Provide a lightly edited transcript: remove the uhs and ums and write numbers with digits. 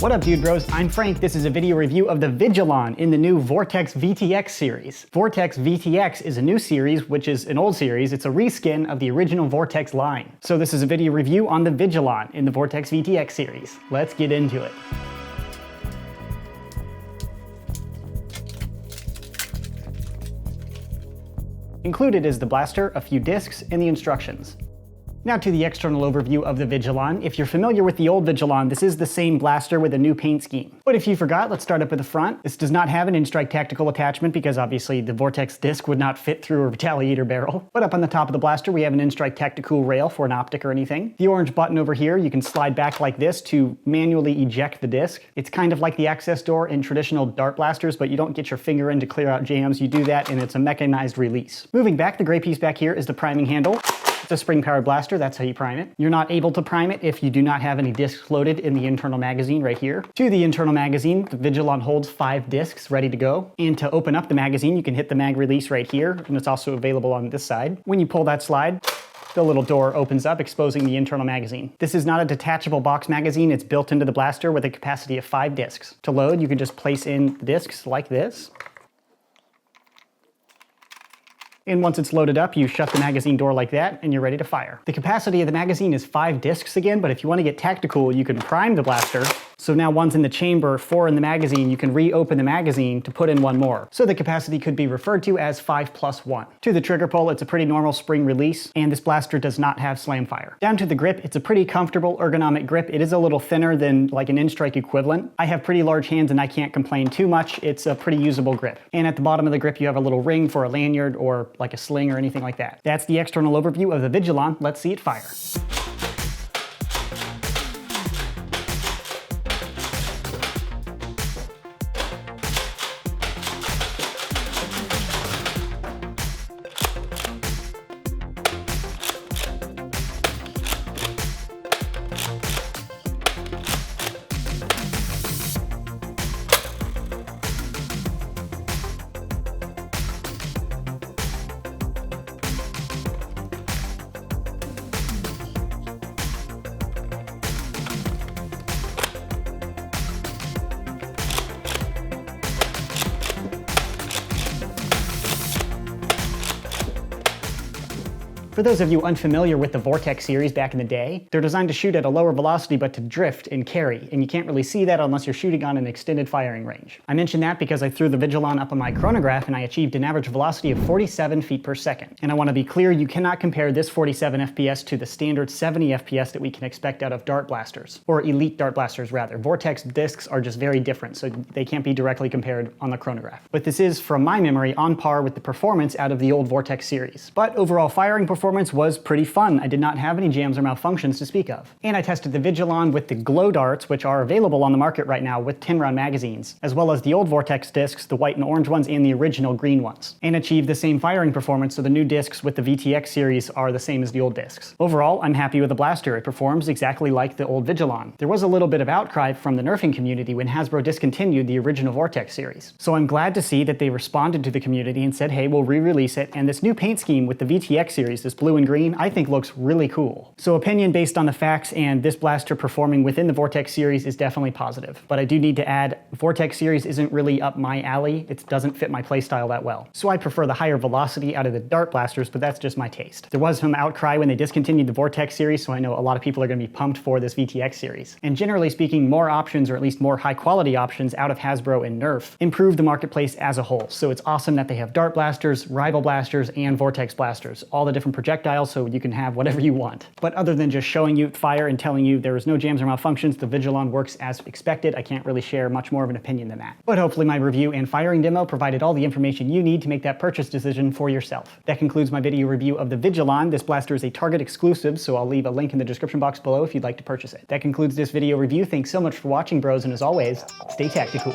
What up, dude bros? I'm Frank. This is a video review of the Vigilon in the new Vortex VTX series. Vortex VTX is a new series, which is an old series. It's a reskin of the original Vortex line. So this is a video review on the Vigilon in the Vortex VTX series. Let's get into it. Included is the blaster, a few discs, and the instructions. Now to the external overview of the Vigilon. If you're familiar with the old Vigilon, this is the same blaster with a new paint scheme. But if you forgot, let's start up at the front. This does not have an in-strike tactical attachment because obviously the Vortex disc would not fit through a Retaliator barrel. But up on the top of the blaster, we have an in-strike tactical rail for an optic or anything. The orange button over here, you can slide back like this to manually eject the disc. It's kind of like the access door in traditional dart blasters, but you don't get your finger in to clear out jams. You do that and it's a mechanized release. Moving back, the gray piece back here is the priming handle. It's a spring-powered blaster, that's how you prime it. You're not able to prime it if you do not have any discs loaded in the internal magazine right here. To the internal magazine, the Vigilon holds 5 discs ready to go. And to open up the magazine, you can hit the mag release right here, and it's also available on this side. When you pull that slide, the little door opens up, exposing the internal magazine. This is not a detachable box magazine, it's built into the blaster with a capacity of 5 discs. To load, you can just place in the discs like this. And once it's loaded up, you shut the magazine door like that, and you're ready to fire. The capacity of the magazine is 5 discs again, but if you want to get tactical, you can prime the blaster. So now one's in the chamber, 4 in the magazine, you can reopen the magazine to put in 1 more. So the capacity could be referred to as 5+1. To the trigger pull, it's a pretty normal spring release, and this blaster does not have slam fire. Down to the grip, it's a pretty comfortable ergonomic grip. It is a little thinner than like an in-strike equivalent. I have pretty large hands and I can't complain too much. It's a pretty usable grip. And at the bottom of the grip, you have a little ring for a lanyard or like a sling or anything like that. That's the external overview of the Vigilon. Let's see it fire. For those of you unfamiliar with the Vortex series back in the day, they're designed to shoot at a lower velocity but to drift and carry, and you can't really see that unless you're shooting on an extended firing range. I mention that because I threw the Vigilon up on my chronograph and I achieved an average velocity of 47 feet per second. And I want to be clear, you cannot compare this 47 FPS to the standard 70 FPS that we can expect out of dart blasters, or elite dart blasters rather. Vortex discs are just very different, so they can't be directly compared on the chronograph. But this is, from my memory, on par with the performance out of the old Vortex series. But overall firing performance was pretty fun. I did not have any jams or malfunctions to speak of. And I tested the Vigilon with the glow darts, which are available on the market right now with 10-round magazines, as well as the old Vortex discs, the white and orange ones, and the original green ones, and achieved the same firing performance, so the new discs with the VTX series are the same as the old discs. Overall, I'm happy with the blaster. It performs exactly like the old Vigilon. There was a little bit of outcry from the nerfing community when Hasbro discontinued the original Vortex series. So I'm glad to see that they responded to the community and said, hey, we'll re-release it, and this new paint scheme with the VTX series, this blue and green, I think looks really cool. So opinion based on the facts and this blaster performing within the Vortex series is definitely positive. But I do need to add, Vortex series isn't really up my alley. It doesn't fit my playstyle that well. So I prefer the higher velocity out of the dart blasters, but that's just my taste. There was some outcry when they discontinued the Vortex series, so I know a lot of people are going to be pumped for this VTX series. And generally speaking, more options, or at least more high quality options out of Hasbro and Nerf, improve the marketplace as a whole. So it's awesome that they have dart blasters, rival blasters, and Vortex blasters, all the different projectiles, so you can have whatever you want. But other than just showing you fire and telling you there is no jams or malfunctions, the Vigilon works as expected. I can't really share much more of an opinion than that. But hopefully my review and firing demo provided all the information you need to make that purchase decision for yourself. That concludes my video review of the Vigilon. This blaster is a Target exclusive, so I'll leave a link in the description box below if you'd like to purchase it. That concludes this video review. Thanks so much for watching, bros, and as always, stay tactical.